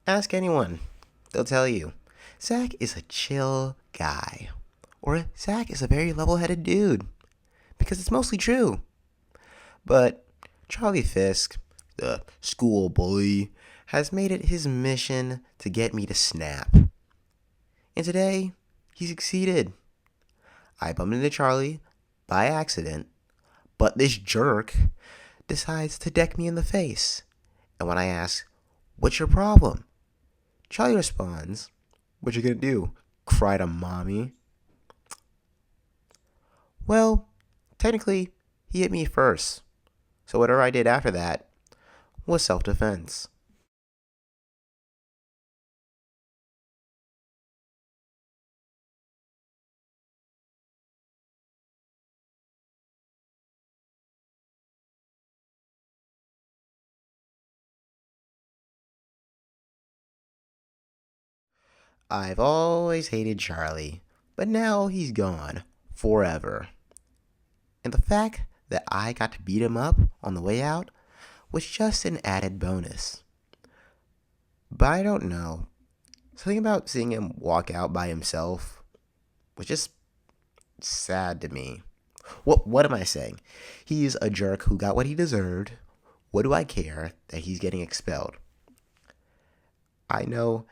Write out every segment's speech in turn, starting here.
Ask anyone, they'll tell you. Zach is a chill guy. Or Zach is a very level headed dude. Because it's mostly true. But Charlie Fisk, the school bully, has made it his mission to get me to snap. And today, he succeeded. I bumped into Charlie by accident, but this jerk decides to deck me in the face. And when I ask, "What's your problem?" Charlie responds, "What you gonna do? Cry to mommy?" Well, technically, he hit me first. So whatever I did after that was self-defense. I've always hated Charlie, but now he's gone. Forever. And the fact that I got to beat him up on the way out was just an added bonus. But I don't know. Something about seeing him walk out by himself was just sad to me. What am I saying? He's a jerk who got what he deserved. What do I care that he's getting expelled? I know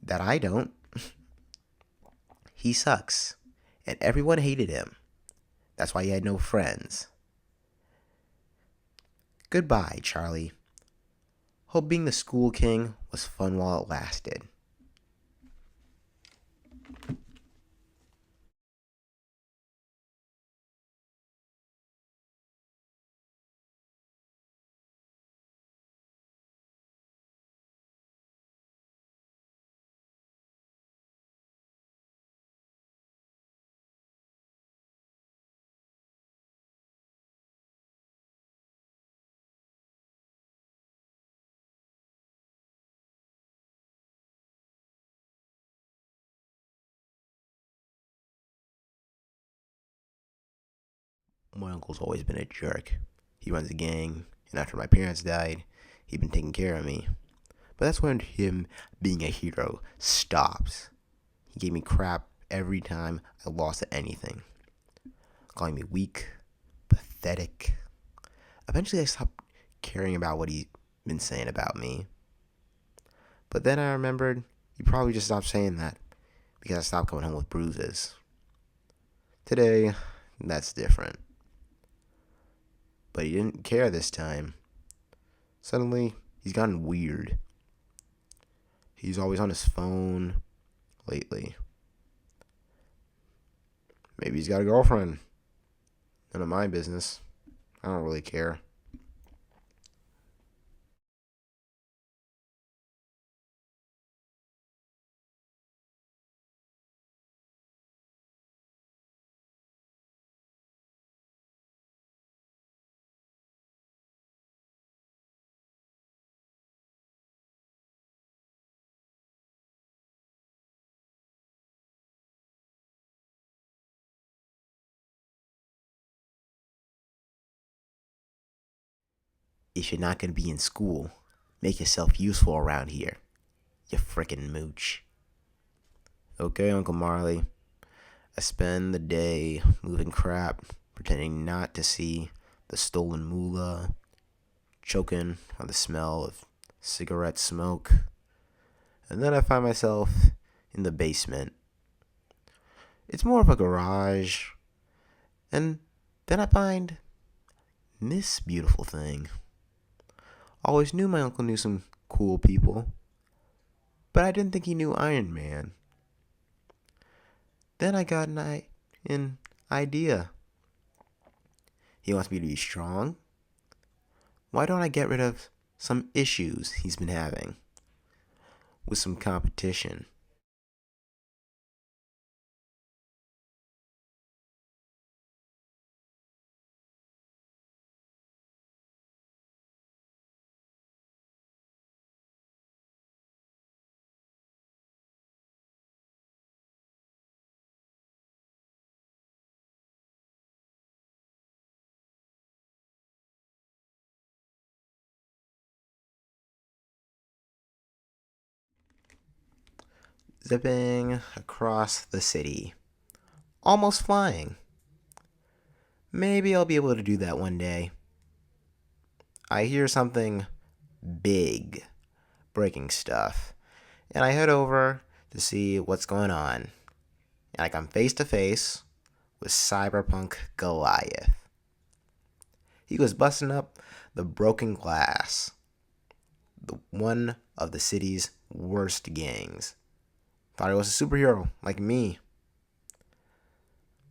that I don't. He sucks. And everyone hated him. That's why he had no friends. Goodbye, Charlie. Hope being the school king was fun while it lasted. My uncle's always been a jerk. He runs a gang, and after my parents died, he'd been taking care of me. But that's when him being a hero stops. He gave me crap every time I lost at anything, calling me weak, pathetic. Eventually, I stopped caring about what he'd been saying about me. But then I remembered he probably just stopped saying that because I stopped coming home with bruises. Today, that's different. But he didn't care this time. Suddenly, he's gotten weird. He's always on his phone lately. Maybe he's got a girlfriend. None of my business. I don't really care. If you're not gonna be in school, make yourself useful around here. You frickin' mooch. Okay, Uncle Marley. I spend the day moving crap, pretending not to see the stolen moolah, choking on the smell of cigarette smoke, and then I find myself in the basement. It's more of a garage, and then I find this beautiful thing. Always knew my uncle knew some cool people, but I didn't think he knew Iron Man. Then I got an idea. He wants me to be strong. Why don't I get rid of some issues he's been having with some competition? zipping across the city, almost flying. Maybe I'll be able to do that one day. I hear something big breaking stuff, and I head over to see what's going on. And I come face to face with Cyberpunk Goliath. He was busting up the broken glass, one of the city's worst gangs. Thought he was a superhero like me.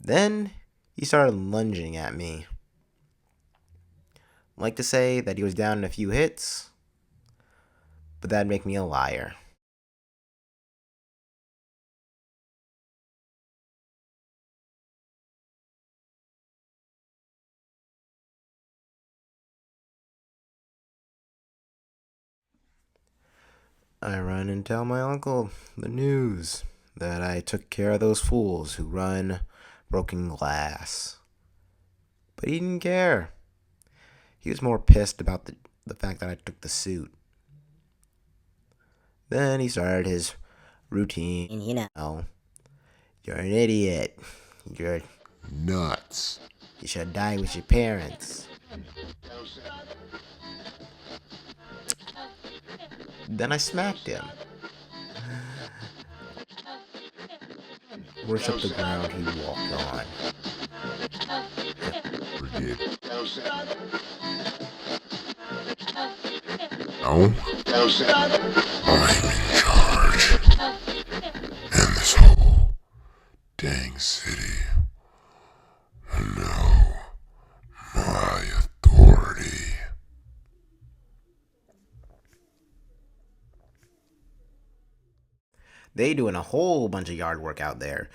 Then he started lunging at me. I'd like to say that he was down in a few hits, but that'd make me a liar. I run and tell my uncle the news that I took care of those fools who run broken glass. But he didn't care. He was more pissed about the fact that I took the suit. Then he started his routine. Oh, you're an idiot. You're Nuts. You should die with your parents. Then I smacked him. Worship the ground he walked on. Forget. No. I'm in charge. And this whole dang city. Know my authority. They doing a whole bunch of yard work out there.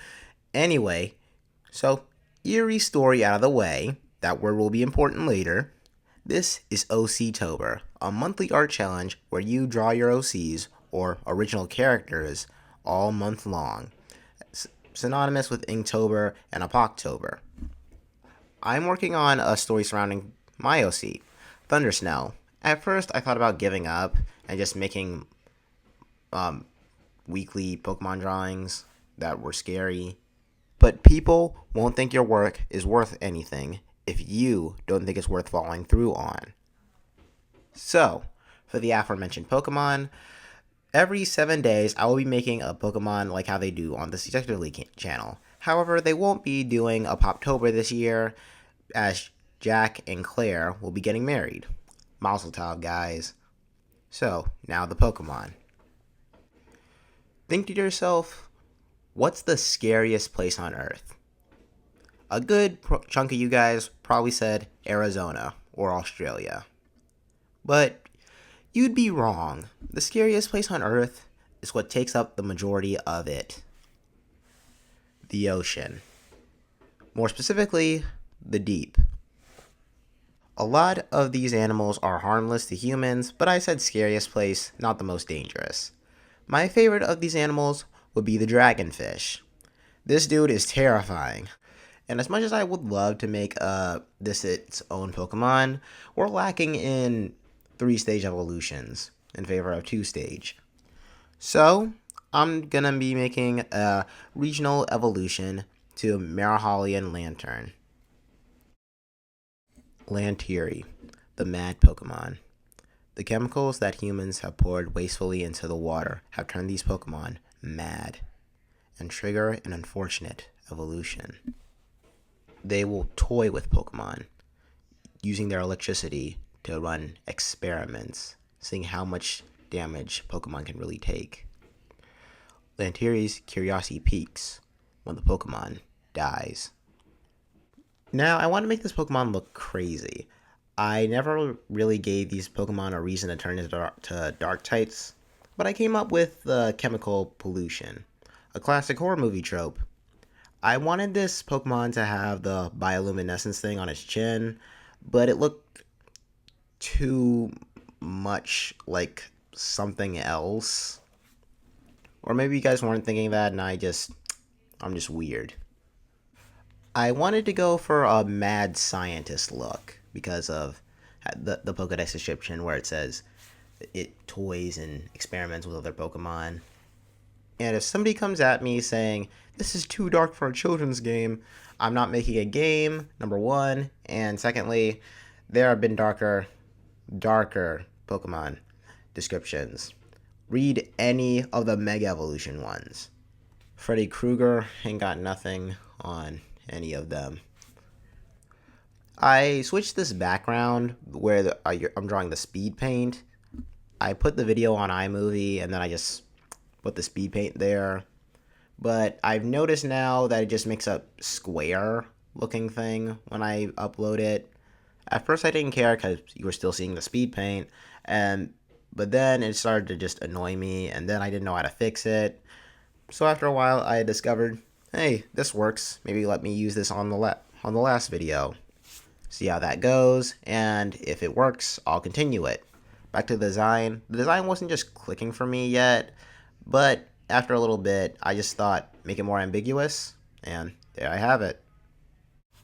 Anyway, so eerie story out of the way. That word will be important later. This is OC-tober, a monthly art challenge where you draw your OCs, or original characters, all month long. Synonymous with Inktober and Apoctober. I'm working on a story surrounding my OC, Thundersnow. At first, I thought about giving up and just making weekly Pokemon drawings that were scary. But people won't think your work is worth anything if you don't think it's worth following through on. So, for the aforementioned Pokemon, every 7 days I will be making a Pokemon like how they do on the Detective League channel. However, they won't be doing a Poptober this year, as Jack and Claire will be getting married. Mazel tov, guys. So, now the Pokemon. Think to yourself, what's the scariest place on Earth? A good chunk of you guys probably said Arizona or Australia. But you'd be wrong. The scariest place on Earth is what takes up the majority of it. The ocean. More specifically, the deep. A lot of these animals are harmless to humans, but I said scariest place, not the most dangerous. My favorite of these animals would be the dragonfish. This dude is terrifying. And as much as I would love to make this its own Pokemon, we're lacking in 3-stage evolutions in favor of 2-stage. So, I'm gonna be making a regional evolution to Maraholian Lantern. Lantiri, the mad Pokemon. The chemicals that humans have poured wastefully into the water have turned these Pokemon mad and trigger an unfortunate evolution. They will toy with Pokemon, using their electricity to run experiments, seeing how much damage Pokemon can really take. Lantiri's curiosity peaks when the Pokemon dies. Now, I want to make this Pokemon look crazy. I never really gave these Pokemon a reason to turn into dark types, but I came up with the chemical pollution, a classic horror movie trope. I wanted this Pokemon to have the bioluminescence thing on its chin, but it looked too much like something else. Or maybe you guys weren't thinking that and I'm just weird. I wanted to go for a mad scientist look because of the Pokedex description where it says it toys and experiments with other Pokemon. And if somebody comes at me saying, this is too dark for a children's game, I'm not making a game, number one. And secondly, there have been darker Pokemon descriptions. Read any of the Mega Evolution ones. Freddy Krueger ain't got nothing on any of them. I switched this background where I'm drawing the speed paint. I put the video on iMovie and then I just put the speed paint there. But I've noticed now that it just makes a square looking thing when I upload it. At first I didn't care because you were still seeing the speed paint, but then it started to just annoy me, and then I didn't know how to fix it. So after a while I discovered, hey, this works. Maybe let me use this on the last video. See how that goes, and if it works, I'll continue it. Back to the design. The design wasn't just clicking for me yet, but after a little bit, I just thought, make it more ambiguous, and there I have it.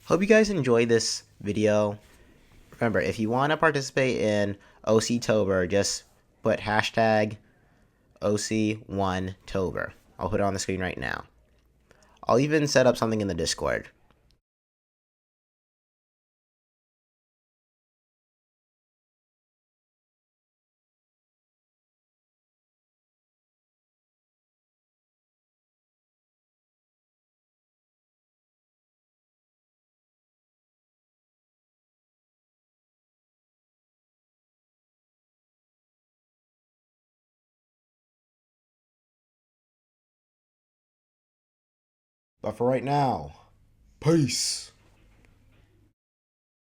Hope you guys enjoyed this video. Remember, if you want to participate in OCtober, just put hashtag OC1Tober. I'll put it on the screen right now. I'll even set up something in the Discord. But for right now, peace.